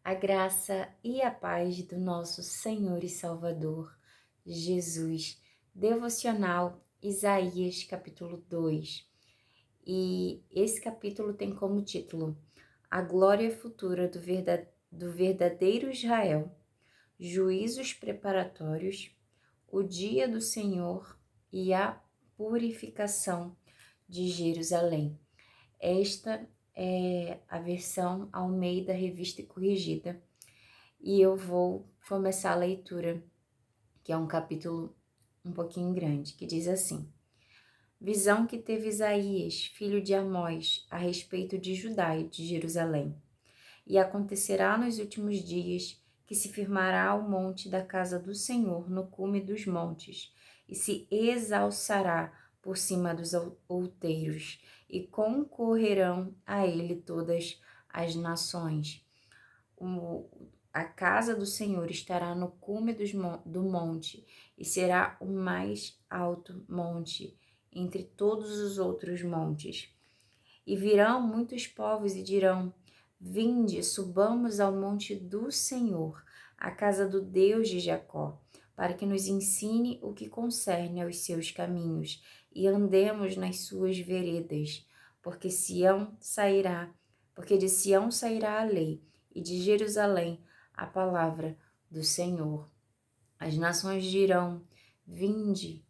A graça e a paz do nosso Senhor e Salvador, Jesus. Devocional Isaías, capítulo 2. E esse capítulo tem como título A Glória Futura do Verdadeiro Israel, Juízos Preparatórios, o Dia do Senhor e a Purificação de Jerusalém. Esta é a versão Almeida Revista e Corrigida. E eu vou começar a leitura, que é um capítulo um pouquinho grande, que diz assim: Visão que teve Isaías, filho de Amós, a respeito de Judá e de Jerusalém. E acontecerá nos últimos dias que se firmará o monte da casa do Senhor no cume dos montes, e se exalçará por cima dos outeiros, e concorrerão a ele todas as nações. A casa do Senhor estará no cume do monte, e será o mais alto monte entre todos os outros montes. E virão muitos povos e dirão: Vinde, subamos ao monte do Senhor, à casa do Deus de Jacó, para que nos ensine o que concerne aos seus caminhos, e andemos nas suas veredas, porque de Sião sairá a lei, e de Jerusalém a palavra do Senhor. As nações dirão: Vinde,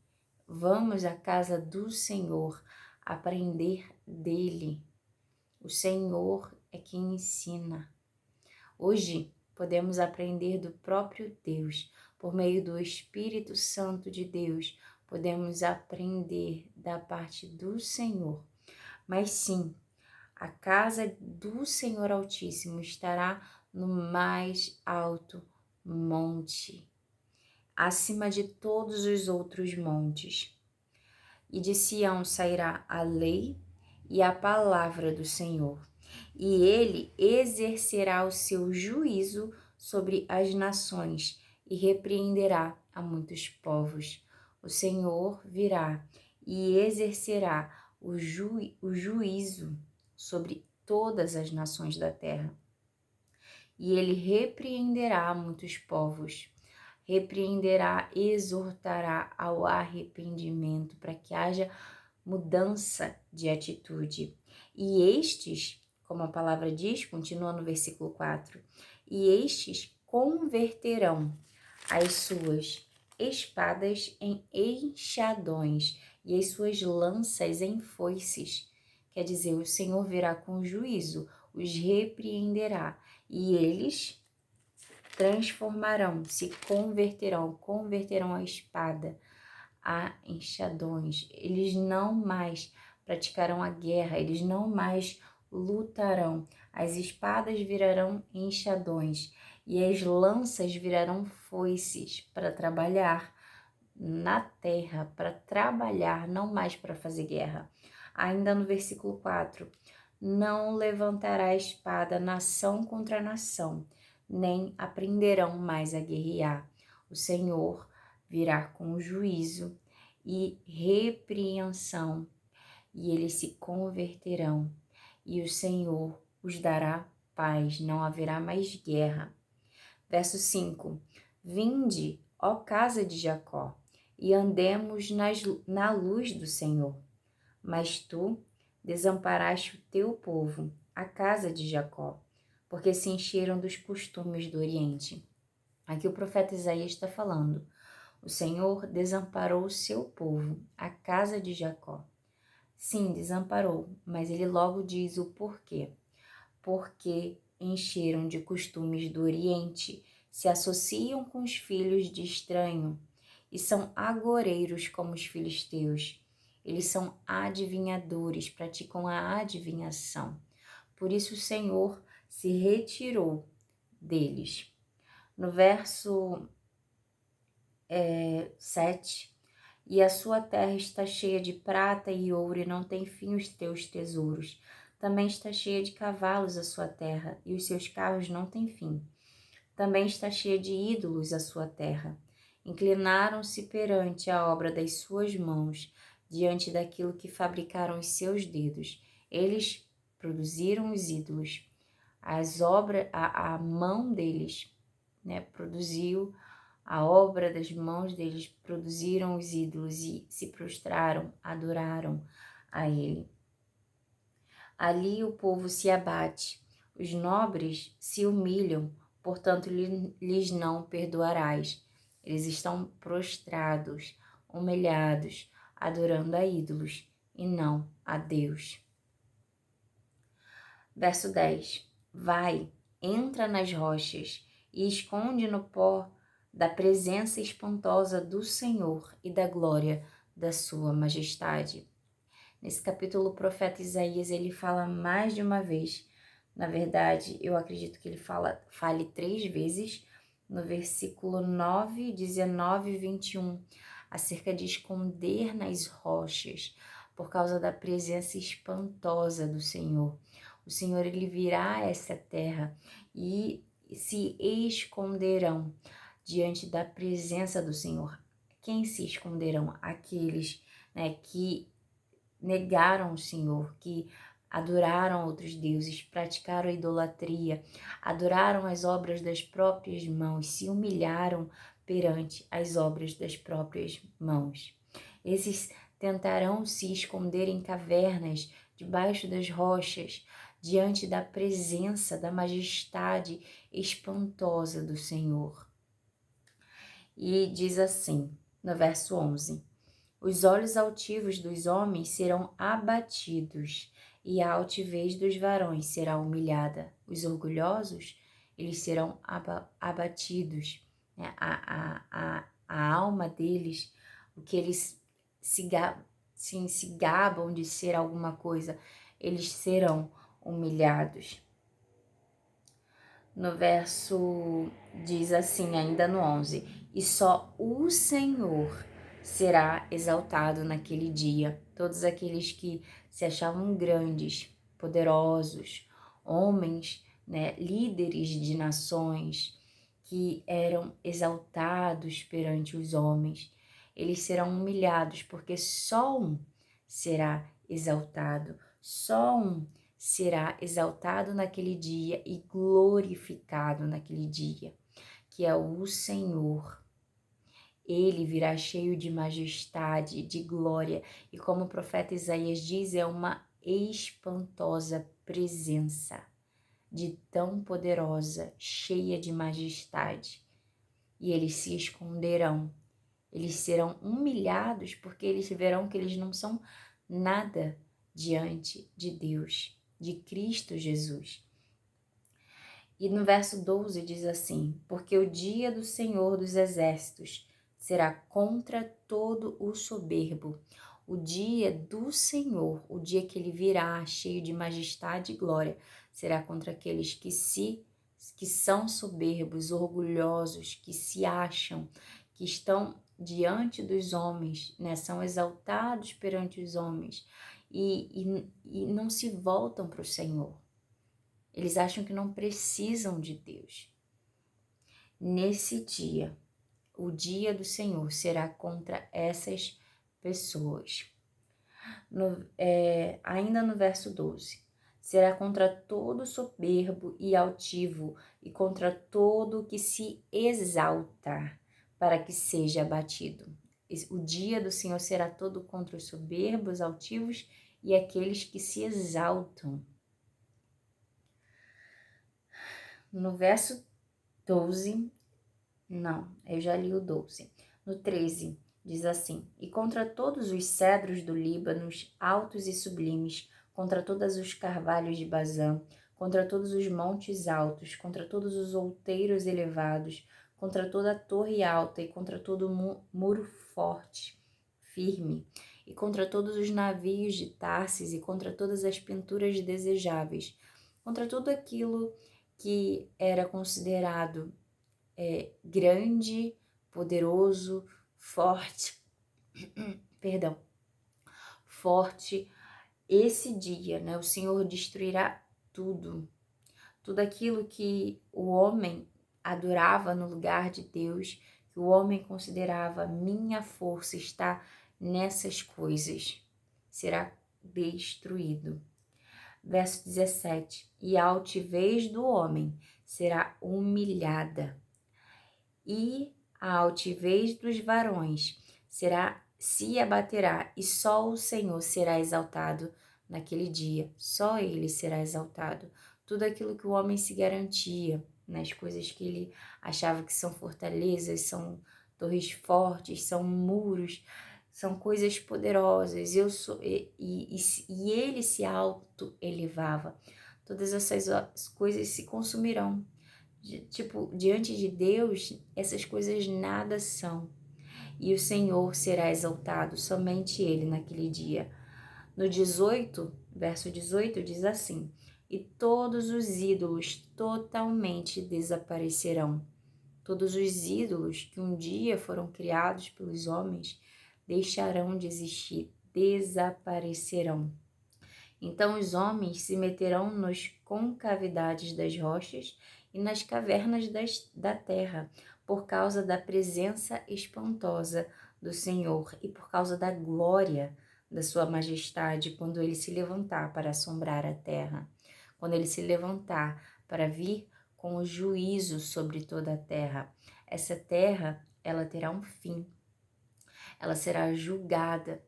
vamos à casa do Senhor, aprender dele. O Senhor é quem ensina. Hoje podemos aprender do próprio Deus. Por meio do Espírito Santo de Deus, podemos aprender da parte do Senhor. Mas sim, a casa do Senhor Altíssimo estará no mais alto monte, acima de todos os outros montes. E de Sião sairá a lei e a palavra do Senhor, e ele exercerá o seu juízo sobre as nações e repreenderá a muitos povos. O Senhor virá e exercerá o juízo sobre todas as nações da terra. E ele repreenderá muitos povos, repreenderá, exortará ao arrependimento, para que haja mudança de atitude. E estes, como a palavra diz, continua no versículo 4, e estes converterão as suas espadas em enxadões e as suas lanças em foices. Quer dizer, o Senhor virá com juízo, os repreenderá, e eles se converterão a espada a enxadões. Eles não mais praticarão a guerra, eles não mais lutarão. As espadas virarão enxadões e as lanças virarão foices para trabalhar na terra, para trabalhar, não mais para fazer guerra. Ainda no versículo 4, não levantará espada nação contra nação, nem aprenderão mais a guerrear. O Senhor virá com juízo e repreensão, e eles se converterão, e o Senhor os dará paz, não haverá mais guerra. Verso 5: Vinde, ó casa de Jacó, e andemos na luz do Senhor. Mas tu desamparaste o teu povo, a casa de Jacó, porque se encheram dos costumes do Oriente. Aqui o profeta Isaías está falando: o Senhor desamparou o seu povo, a casa de Jacó. Sim, desamparou, mas ele logo diz o porquê. Porque encheram de costumes do Oriente, se associam com os filhos de estranho e são agoreiros como os filisteus. Eles são adivinhadores, praticam a adivinhação. Por isso o Senhor se retirou deles. No verso 7, e a sua terra está cheia de prata e ouro, e não tem fim os teus tesouros. Também está cheia de cavalos a sua terra, e os seus carros não têm fim. Também está cheia de ídolos a sua terra. Inclinaram-se perante a obra das suas mãos, diante daquilo que fabricaram os seus dedos. Eles produziram os ídolos. a mão deles, né, produziu, a obra das mãos deles produziram os ídolos e se prostraram, adoraram a ele. Ali o povo se abate, os nobres se humilham, portanto lhes não perdoarás. Eles estão prostrados, humilhados, adorando a ídolos e não a Deus. Verso 10. Vai, entra nas rochas e esconde no pó da presença espantosa do Senhor e da glória da sua majestade. Nesse capítulo, o profeta Isaías, ele fala mais de uma vez. Na verdade, eu acredito que ele fale 3 vezes, no versículo 9, 19 e 21, acerca de esconder nas rochas, por causa da presença espantosa do Senhor. O Senhor, ele virá a essa terra e se esconderão diante da presença do Senhor. Quem se esconderão? Aqueles, né, que negaram o Senhor, que adoraram outros deuses, praticaram a idolatria, adoraram as obras das próprias mãos, se humilharam perante as obras das próprias mãos. Esses tentarão se esconder em cavernas, debaixo das rochas, diante da presença, da majestade espantosa do Senhor. E diz assim, no verso 11: os olhos altivos dos homens serão abatidos, e a altivez dos varões será humilhada. Os orgulhosos, eles serão abatidos, né? A alma deles, o que eles se gabam de ser alguma coisa, eles serão humilhados. No verso, diz assim, ainda no 11, e só o Senhor será exaltado naquele dia. Todos aqueles que se achavam grandes, poderosos, homens, né, líderes de nações, que eram exaltados perante os homens, eles serão humilhados, porque só um será exaltado, só um será exaltado naquele dia e glorificado naquele dia, que é o Senhor. Ele virá cheio de majestade, de glória, e como o profeta Isaías diz, é uma espantosa presença, de tão poderosa, cheia de majestade. E eles se esconderão, eles serão humilhados, porque eles verão que eles não são nada diante de Deus, de Cristo Jesus. E no verso 12 diz assim, porque o dia do Senhor dos Exércitos será contra todo o soberbo. O dia do Senhor, o dia que ele virá cheio de majestade e glória, será contra aqueles que são soberbos, orgulhosos, que se acham, que estão diante dos homens, né? São exaltados perante os homens e não se voltam para o Senhor. Eles acham que não precisam de Deus. Nesse dia, o dia do Senhor será contra essas pessoas. Ainda no verso 12. Será contra todo soberbo e altivo e contra todo que se exalta, para que seja abatido. O dia do Senhor será todo contra os soberbos, altivos e aqueles que se exaltam. No verso 12, não, eu já li o 12. No 13, diz assim, e contra todos os cedros do Líbano, altos e sublimes, contra todos os carvalhos de Bazã, contra todos os montes altos, contra todos os outeiros elevados, contra toda a torre alta e contra todo muro forte, firme, e contra todos os navios de Tarsis e contra todas as pinturas desejáveis, contra tudo aquilo que era considerado grande, poderoso, forte, forte. Esse dia, né, o Senhor destruirá tudo aquilo que o homem adorava no lugar de Deus, que o homem considerava minha força está nessas coisas, será destruído. Verso 17: e a altivez do homem será humilhada, e a altivez dos varões se abaterá, e só o Senhor será exaltado naquele dia, só ele será exaltado. Tudo aquilo que o homem se garantia, nas coisas que ele achava que são fortalezas, são torres fortes, são muros, são coisas poderosas, e ele se auto-elevava. Todas essas coisas se consumirão. Tipo, diante de Deus, essas coisas nada são. E o Senhor será exaltado, somente Ele naquele dia. No 18, verso 18, diz assim: e todos os ídolos totalmente desaparecerão. Todos os ídolos que um dia foram criados pelos homens deixarão de existir, desaparecerão. Então os homens se meterão nas concavidades das rochas e nas cavernas da terra, por causa da presença espantosa do Senhor e por causa da glória da sua majestade, quando ele se levantar para assombrar a terra, quando ele se levantar para vir com o juízo sobre toda a terra. Essa terra, ela terá um fim, ela será julgada.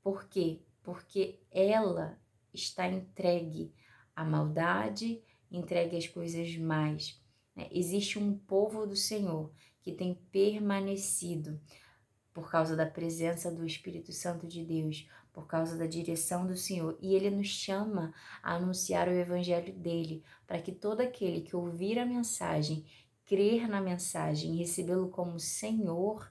Por quê? Porque ela está entregue à maldade, entregue às coisas más, né? Existe um povo do Senhor que tem permanecido por causa da presença do Espírito Santo de Deus, por causa da direção do Senhor. E Ele nos chama a anunciar o Evangelho dEle, para que todo aquele que ouvir a mensagem, crer na mensagem e recebê-lo como Senhor,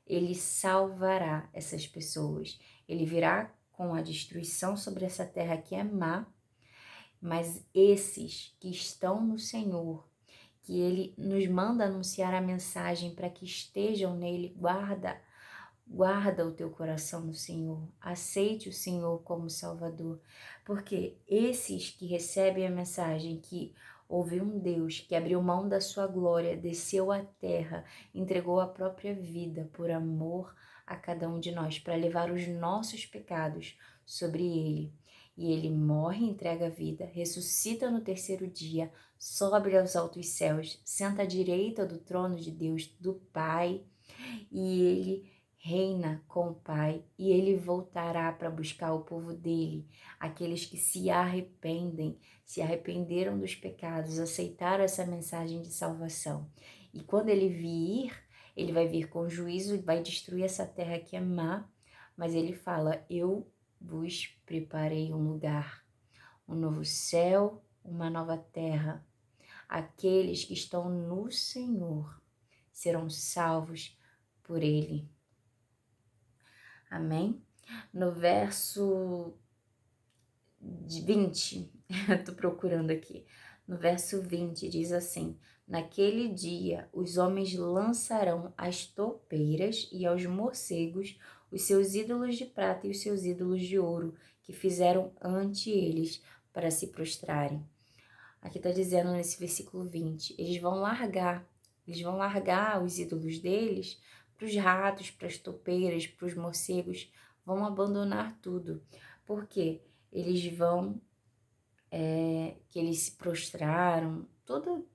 Ele salvará essas pessoas. Ele virá com a destruição sobre essa terra que é má, mas esses que estão no Senhor, que Ele nos manda anunciar a mensagem para que estejam nele, guarda o teu coração no Senhor, aceite o Senhor como Salvador, porque esses que recebem a mensagem que houve um Deus que abriu mão da sua glória, desceu à terra, entregou a própria vida por amor a cada um de nós, para levar os nossos pecados sobre ele. E ele morre, entrega a vida, ressuscita no terceiro dia, sobe aos altos céus, senta à direita do trono de Deus, do Pai, e ele reina com o Pai, e ele voltará para buscar o povo dele, aqueles que se arrependeram dos pecados, aceitaram essa mensagem de salvação. E quando ele vir, ele vai vir com juízo e vai destruir essa terra que é má, mas ele fala: eu vos preparei um lugar, um novo céu, uma nova terra. Aqueles que estão no Senhor serão salvos por ele. Amém? No verso 20, estou procurando aqui. No verso 20 diz assim: naquele dia os homens lançarão às topeiras e aos morcegos os seus ídolos de prata e os seus ídolos de ouro que fizeram ante eles para se prostrarem. Aqui está dizendo nesse versículo 20, eles vão largar os ídolos deles para os ratos, para as topeiras, para os morcegos, vão abandonar tudo. Por quê? Eles vão, que eles se prostraram, todo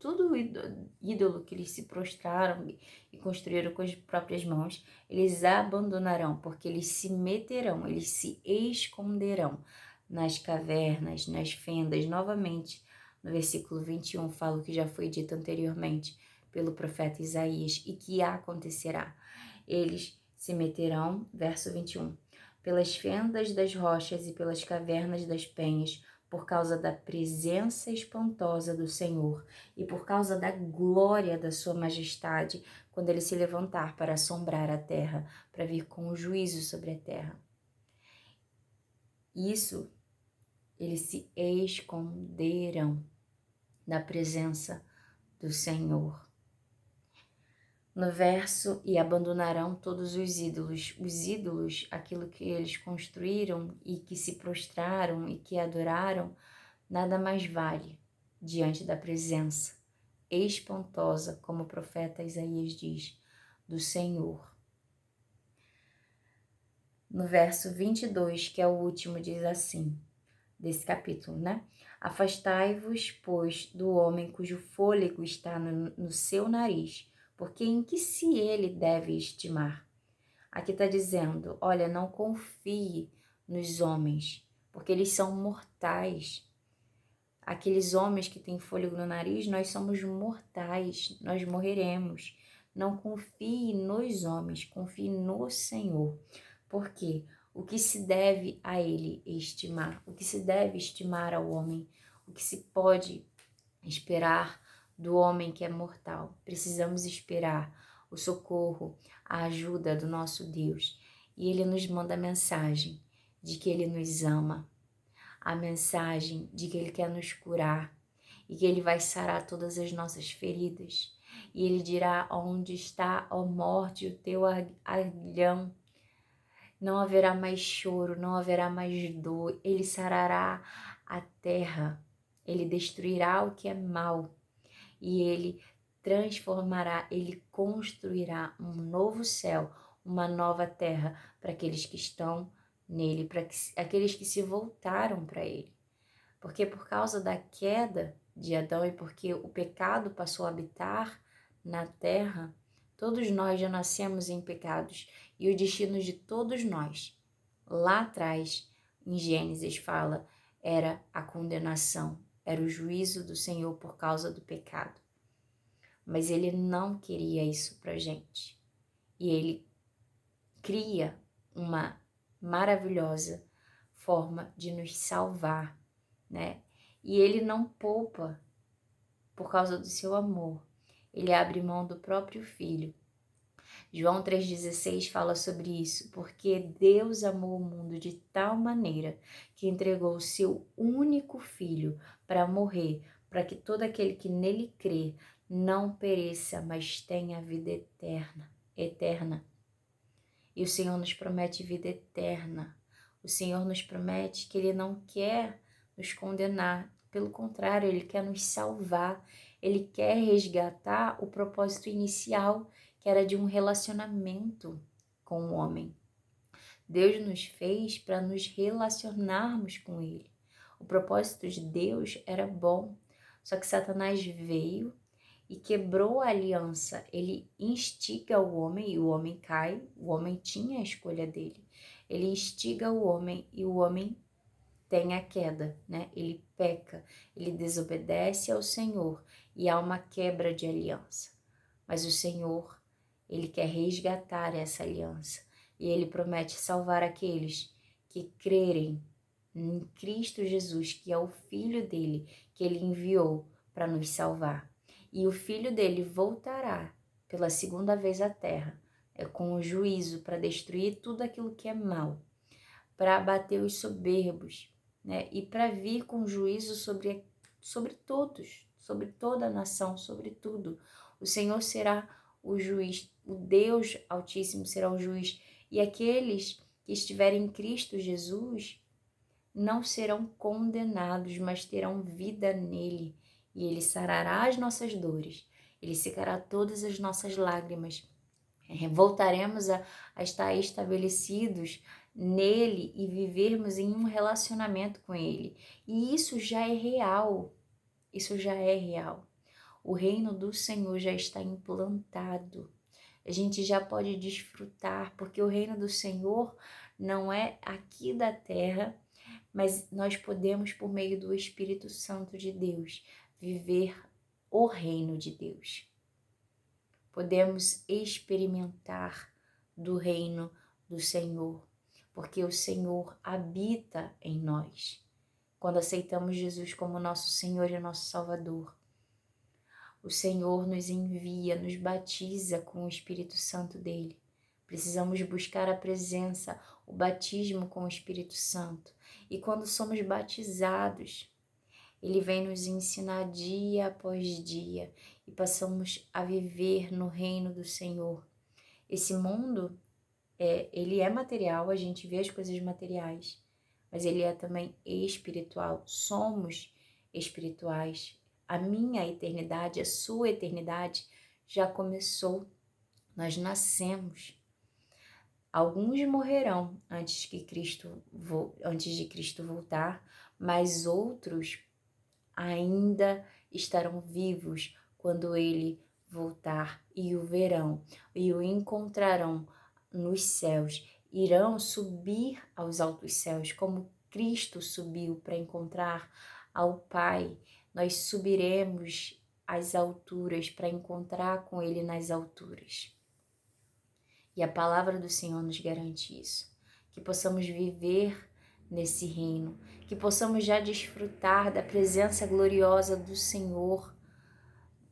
ídolo que eles se prostraram e construíram com as próprias mãos, eles abandonarão, porque eles se meterão, eles se esconderão nas cavernas, nas fendas, novamente. No versículo 21 fala o que já foi dito anteriormente pelo profeta Isaías e que acontecerá. Eles se meterão, verso 21, pelas fendas das rochas e pelas cavernas das penhas, por causa da presença espantosa do Senhor e por causa da glória da sua majestade, quando ele se levantar para assombrar a terra, para vir com o juízo sobre a terra. Isso, eles se esconderão da presença do Senhor. No verso, e abandonarão todos os ídolos, aquilo que eles construíram e que se prostraram e que adoraram, nada mais vale diante da presença espantosa, como o profeta Isaías diz, do Senhor. No verso 22, que é o último, diz assim: desse capítulo, né? Afastai-vos, pois, do homem cujo fôlego está no seu nariz, porque em que se ele deve estimar? Aqui está dizendo, olha, não confie nos homens, porque eles são mortais. Aqueles homens que têm fôlego no nariz, nós somos mortais, nós morreremos. Não confie nos homens, confie no Senhor. Por quê? O que se deve a ele estimar? O que se deve estimar ao homem? O que se pode esperar do homem que é mortal? Precisamos esperar o socorro, a ajuda do nosso Deus. E ele nos manda a mensagem de que ele nos ama, a mensagem de que ele quer nos curar e que ele vai sarar todas as nossas feridas. E ele dirá: onde está, ó morte, o teu aguilhão? Não haverá mais choro, não haverá mais dor. Ele sarará a terra, ele destruirá o que é mal e ele transformará, ele construirá um novo céu, uma nova terra para aqueles que estão nele, para aqueles que se voltaram para ele. Porque por causa da queda de Adão e porque o pecado passou a habitar na terra, todos nós já nascemos em pecados e o destino de todos nós, lá atrás, em Gênesis fala, era a condenação, era o juízo do Senhor por causa do pecado. Mas ele não queria isso pra gente. E ele cria uma maravilhosa forma de nos salvar, né? E ele não poupa por causa do seu amor. Ele abre mão do próprio filho. João 3,16 fala sobre isso, porque Deus amou o mundo de tal maneira que entregou o seu único filho para morrer, para que todo aquele que nele crê não pereça, mas tenha vida eterna. E o Senhor nos promete vida eterna. O Senhor nos promete que Ele não quer nos condenar. Pelo contrário, Ele quer nos salvar. Ele quer resgatar o propósito inicial, que era de um relacionamento com o homem. Deus nos fez para nos relacionarmos com Ele. O propósito de Deus era bom, só que Satanás veio e quebrou a aliança. Ele instiga o homem e o homem cai. O homem tinha a escolha dele. Ele instiga o homem e o homem tem a queda, né? Ele peca, ele desobedece ao Senhor e há uma quebra de aliança. Mas o Senhor, ele quer resgatar essa aliança e ele promete salvar aqueles que crerem em Cristo Jesus, que é o Filho dele, que ele enviou para nos salvar. E o Filho dele voltará pela segunda vez à terra, com o juízo para destruir tudo aquilo que é mal, para abater os soberbos, né? E para vir com juízo sobre todos, sobre toda a nação, sobre tudo. O Senhor será o juiz, o Deus Altíssimo será o juiz, e aqueles que estiverem em Cristo Jesus não serão condenados, mas terão vida nele, e ele sarará as nossas dores, ele secará todas as nossas lágrimas. Voltaremos a estar estabelecidos nele e vivermos em um relacionamento com ele. E isso já é real, isso já é real. O reino do Senhor já está implantado. A gente já pode desfrutar, porque o reino do Senhor não é aqui da terra, mas nós podemos, por meio do Espírito Santo de Deus, viver o reino de Deus. Podemos experimentar do reino do Senhor, porque o Senhor habita em nós. Quando aceitamos Jesus como nosso Senhor e nosso Salvador, o Senhor nos envia, nos batiza com o Espírito Santo dele. Precisamos buscar a presença, o batismo com o Espírito Santo. E quando somos batizados, ele vem nos ensinar dia após dia e passamos a viver no reino do Senhor. Esse mundo, ele é material, a gente vê as coisas materiais, mas ele é também espiritual. Somos espirituais. A minha eternidade, a sua eternidade já começou. Nós nascemos. Alguns morrerão antes de Cristo voltar, mas outros ainda estarão vivos quando ele voltar e o verão e o encontrarão nos céus. Irão subir aos altos céus, como Cristo subiu para encontrar ao Pai. Nós subiremos às alturas para encontrar com Ele nas alturas. E a palavra do Senhor nos garante isso, que possamos viver nesse reino, que possamos já desfrutar da presença gloriosa do Senhor,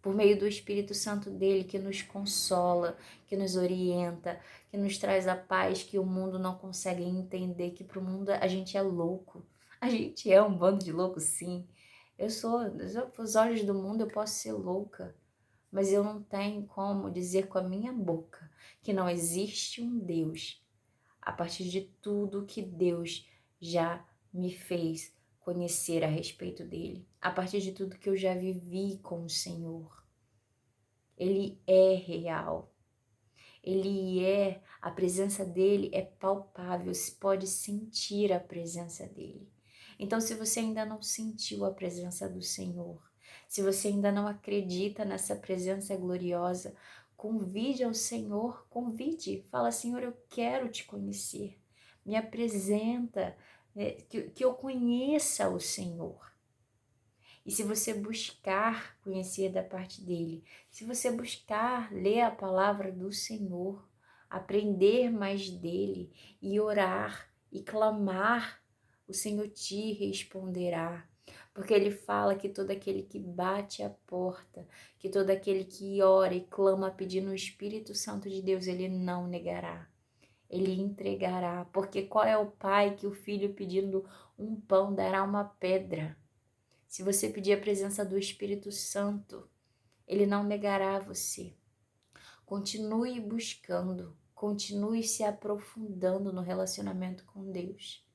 por meio do Espírito Santo dele, que nos consola, que nos orienta, que nos traz a paz que o mundo não consegue entender, que para o mundo a gente é louco. A gente é um bando de loucos, sim. Aos olhos do mundo eu posso ser louca, mas eu não tenho como dizer com a minha boca que não existe um Deus, a partir de tudo que Deus já me fez conhecer a respeito dele, a partir de tudo que eu já vivi com o Senhor. Ele é real, a presença dele é palpável, se pode sentir a presença dele. Então, se você ainda não sentiu a presença do Senhor, se você ainda não acredita nessa presença gloriosa, convide ao Senhor, fala: Senhor, eu quero te conhecer, me apresenta, que eu conheça o Senhor. E se você buscar conhecer da parte dele, se você buscar ler a palavra do Senhor, aprender mais dele e orar e clamar, o Senhor te responderá. Porque ele fala que todo aquele que bate a porta, que todo aquele que ora e clama pedindo o Espírito Santo de Deus, ele não negará. Ele entregará. Porque qual é o pai que o filho pedindo um pão dará uma pedra? Se você pedir a presença do Espírito Santo, ele não negará a você. Continue buscando, continue se aprofundando no relacionamento com Deus.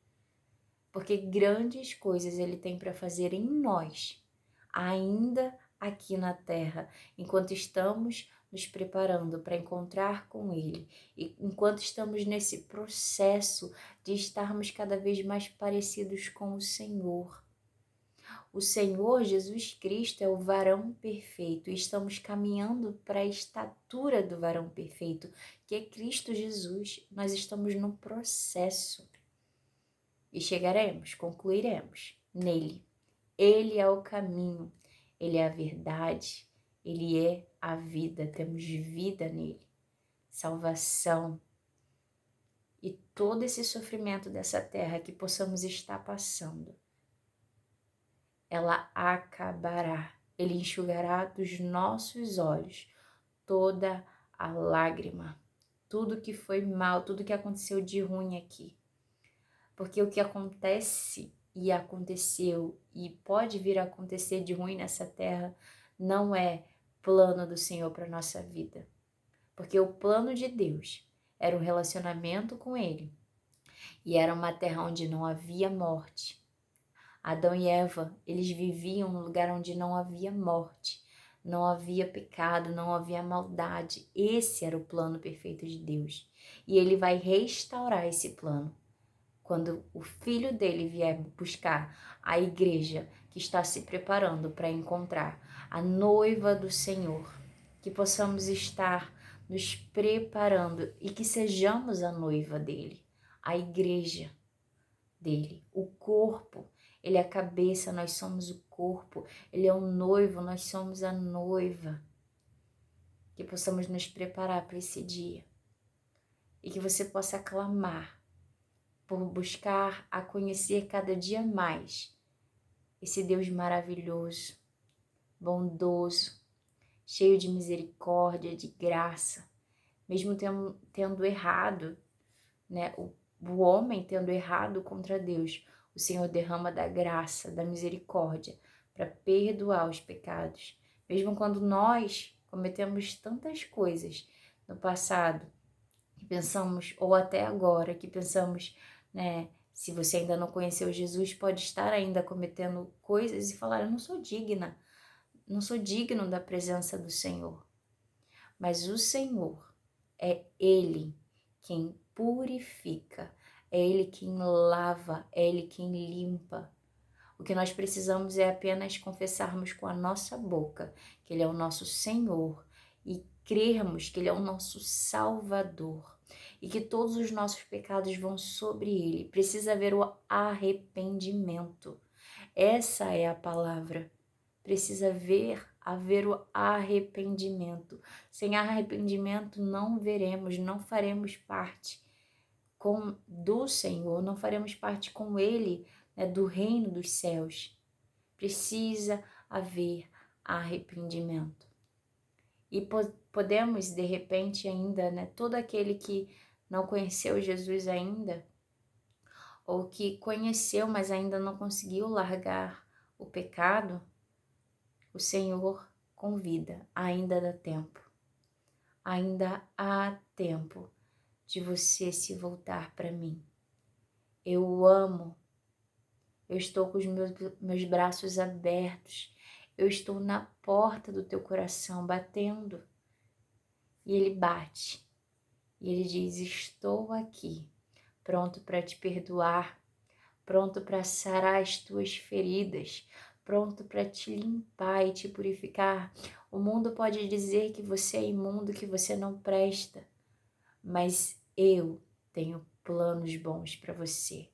Porque grandes coisas ele tem para fazer em nós, ainda aqui na terra, enquanto estamos nos preparando para encontrar com ele, e enquanto estamos nesse processo de estarmos cada vez mais parecidos com o Senhor. O Senhor Jesus Cristo é o varão perfeito e estamos caminhando para a estatura do varão perfeito, que é Cristo Jesus. Nós estamos no processo e chegaremos, concluiremos nele. Ele é o caminho, ele é a verdade, ele é a vida. Temos vida nele, salvação. E todo esse sofrimento dessa terra que possamos estar passando, ela acabará. Ele enxugará dos nossos olhos toda a lágrima, tudo que foi mal, tudo que aconteceu de ruim aqui. Porque o que acontece e aconteceu e pode vir a acontecer de ruim nessa terra não é plano do Senhor para a nossa vida. Porque o plano de Deus era um relacionamento com Ele e era uma terra onde não havia morte. Adão e Eva, eles viviam num lugar onde não havia morte, não havia pecado, não havia maldade. Esse era o plano perfeito de Deus. E ele vai restaurar esse plano quando o filho dele vier buscar a igreja que está se preparando para encontrar a noiva do Senhor. Que possamos estar nos preparando e que sejamos a noiva dele, a igreja dele, o corpo. Ele é a cabeça, nós somos o corpo. Ele é o noivo, nós somos a noiva. Que possamos nos preparar para esse dia. E que você possa clamar por buscar a conhecer cada dia mais esse Deus maravilhoso, bondoso, cheio de misericórdia, de graça. Mesmo tendo errado, né? O homem tendo errado contra Deus, o Senhor derrama da graça, da misericórdia para perdoar os pecados. Mesmo quando nós cometemos tantas coisas no passado, que pensamos, ou até agora, que pensamos, né? Se você ainda não conheceu Jesus, pode estar ainda cometendo coisas e falar: eu não sou digna, não sou digno da presença do Senhor. Mas o Senhor é Ele quem purifica, é Ele quem lava, é Ele quem limpa. O que nós precisamos é apenas confessarmos com a nossa boca que Ele é o nosso Senhor e crermos que Ele é o nosso Salvador e que todos os nossos pecados vão sobre Ele. Precisa haver o arrependimento. Essa é a palavra. Precisa haver o arrependimento. Sem arrependimento não veremos, não faremos parte do Senhor, não faremos parte com Ele, né, do reino dos céus. Precisa haver arrependimento. E podemos, de repente, ainda, né, todo aquele que não conheceu Jesus ainda, ou que conheceu, mas ainda não conseguiu largar o pecado, o Senhor convida, ainda dá tempo. Ainda há tempo de você se voltar para mim. Eu o amo. Eu estou com os meus braços abertos. Eu estou na porta do teu coração batendo. E ele bate. E ele diz: estou aqui, pronto para te perdoar, pronto para sarar as tuas feridas, pronto para te limpar e te purificar. O mundo pode dizer que você é imundo, que você não presta, mas eu tenho planos bons para você.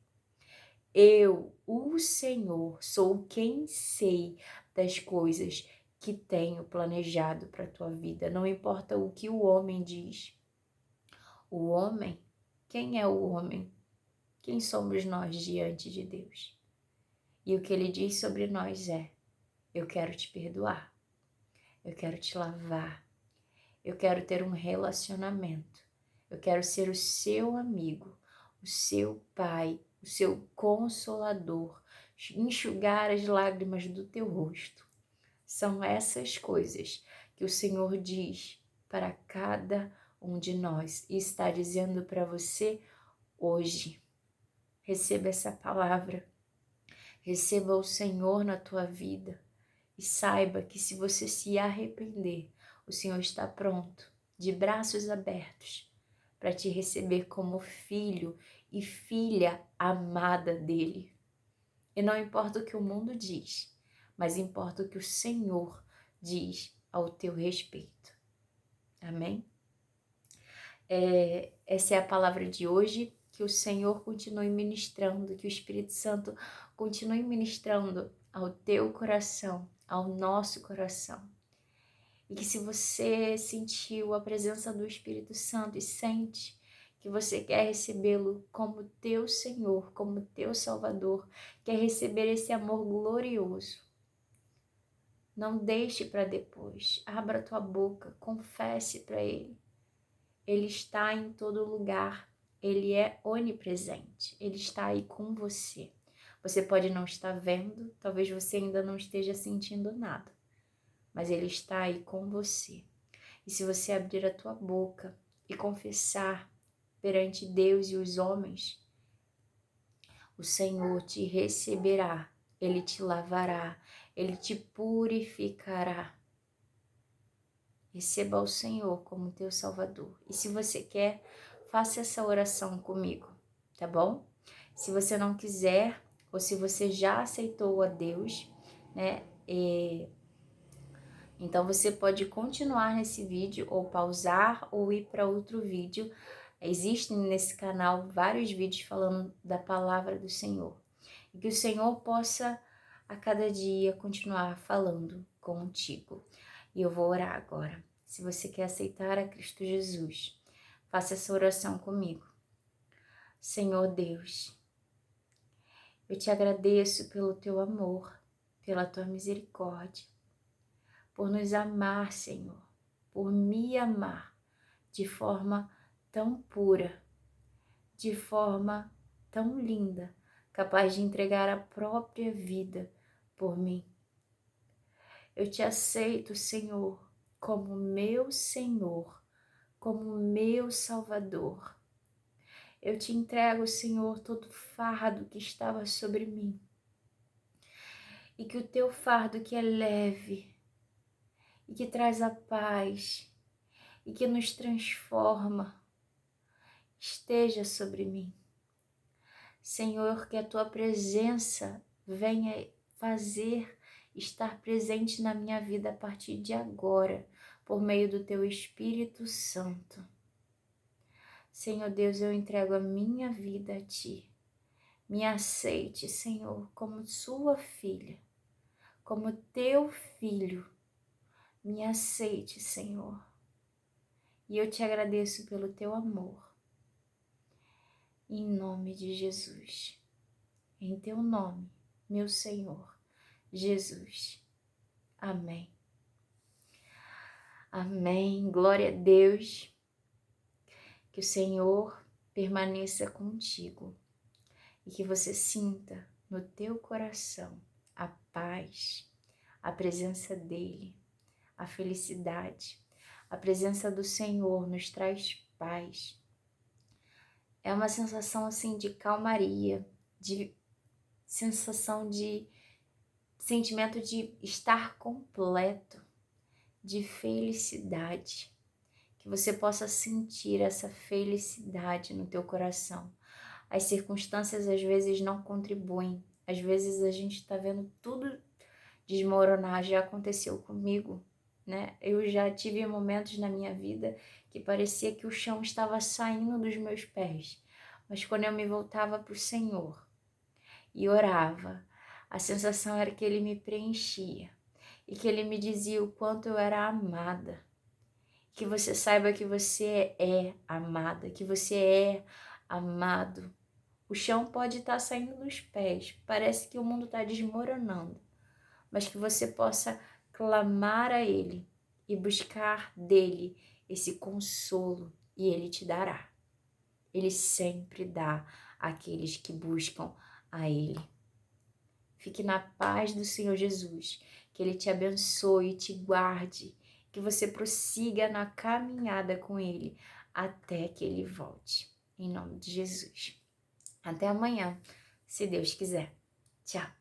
Eu, o Senhor, sou quem sei das coisas que tenho planejado para a tua vida. Não importa o que o homem diz. O homem, quem é o homem? Quem somos nós diante de Deus? E o que ele diz sobre nós é: eu quero te perdoar, eu quero te lavar, eu quero ter um relacionamento, eu quero ser o seu amigo, o seu pai, o seu consolador, enxugar as lágrimas do teu rosto. São essas coisas que o Senhor diz para cada um de nós e está dizendo para você hoje. Receba essa palavra, receba o Senhor na tua vida e saiba que se você se arrepender, o Senhor está pronto, de braços abertos, para te receber como filho e filha amada dele. E não importa o que o mundo diz, mas importa o que o Senhor diz ao teu respeito. Amém? Essa é a palavra de hoje. Que o Senhor continue ministrando, que o Espírito Santo continue ministrando ao teu coração, ao nosso coração. E que se você sentiu a presença do Espírito Santo e sente que você quer recebê-lo como teu Senhor, como teu Salvador, quer receber esse amor glorioso, não deixe para depois. Abra tua boca, confesse para Ele. Ele está em todo lugar. Ele é onipresente. Ele está aí com você. Você pode não estar vendo, talvez você ainda não esteja sentindo nada, mas Ele está aí com você. E se você abrir a tua boca e confessar perante Deus e os homens, o Senhor te receberá, Ele te lavará, Ele te purificará. Receba o Senhor como teu Salvador. E se você quer, faça essa oração comigo, tá bom? Se você não quiser, ou se você já aceitou a Deus, né? Então você pode continuar nesse vídeo, ou pausar, ou ir para outro vídeo. Existem nesse canal vários vídeos falando da palavra do Senhor. E que o Senhor possa a cada dia continuar falando contigo. E eu vou orar agora. Se você quer aceitar a Cristo Jesus, faça essa oração comigo. Senhor Deus, eu te agradeço pelo teu amor, pela tua misericórdia, por nos amar, Senhor, por me amar de forma tão pura, de forma tão linda, capaz de entregar a própria vida por mim. Eu te aceito, Senhor, como meu Senhor, como meu Salvador. Eu te entrego, Senhor, todo o fardo que estava sobre mim. E que o teu fardo que é leve, e que traz a paz, e que nos transforma, esteja sobre mim. Senhor, que a tua presença venha fazer estar presente na minha vida a partir de agora, por meio do Teu Espírito Santo. Senhor Deus, eu entrego a minha vida a Ti. Me aceite, Senhor, como Sua filha, como Teu filho. Me aceite, Senhor. E eu te agradeço pelo Teu amor. Em nome de Jesus. Em Teu nome, meu Senhor, Jesus. Amém. Amém. Glória a Deus. Que o Senhor permaneça contigo e que você sinta no teu coração a paz, a presença dele, a felicidade. A presença do Senhor nos traz paz. É uma sensação assim de calmaria, de sensação de sentimento de estar completo, de felicidade. Que você possa sentir essa felicidade no teu coração. As circunstâncias às vezes não contribuem. Às vezes a gente está vendo tudo desmoronar. Já aconteceu comigo, né? Eu já tive momentos na minha vida que parecia que o chão estava saindo dos meus pés. Mas quando eu me voltava para o Senhor e orava, a sensação era que Ele me preenchia e que Ele me dizia o quanto eu era amada. Que você saiba que você é amada, que você é amado. O chão pode estar saindo dos pés, parece que o mundo está desmoronando, mas que você possa clamar a Ele e buscar dele esse consolo e Ele te dará. Ele sempre dá àqueles que buscam a Ele. Fique na paz do Senhor Jesus, que Ele te abençoe e te guarde, que você prossiga na caminhada com Ele até que Ele volte. Em nome de Jesus. Até amanhã, se Deus quiser. Tchau.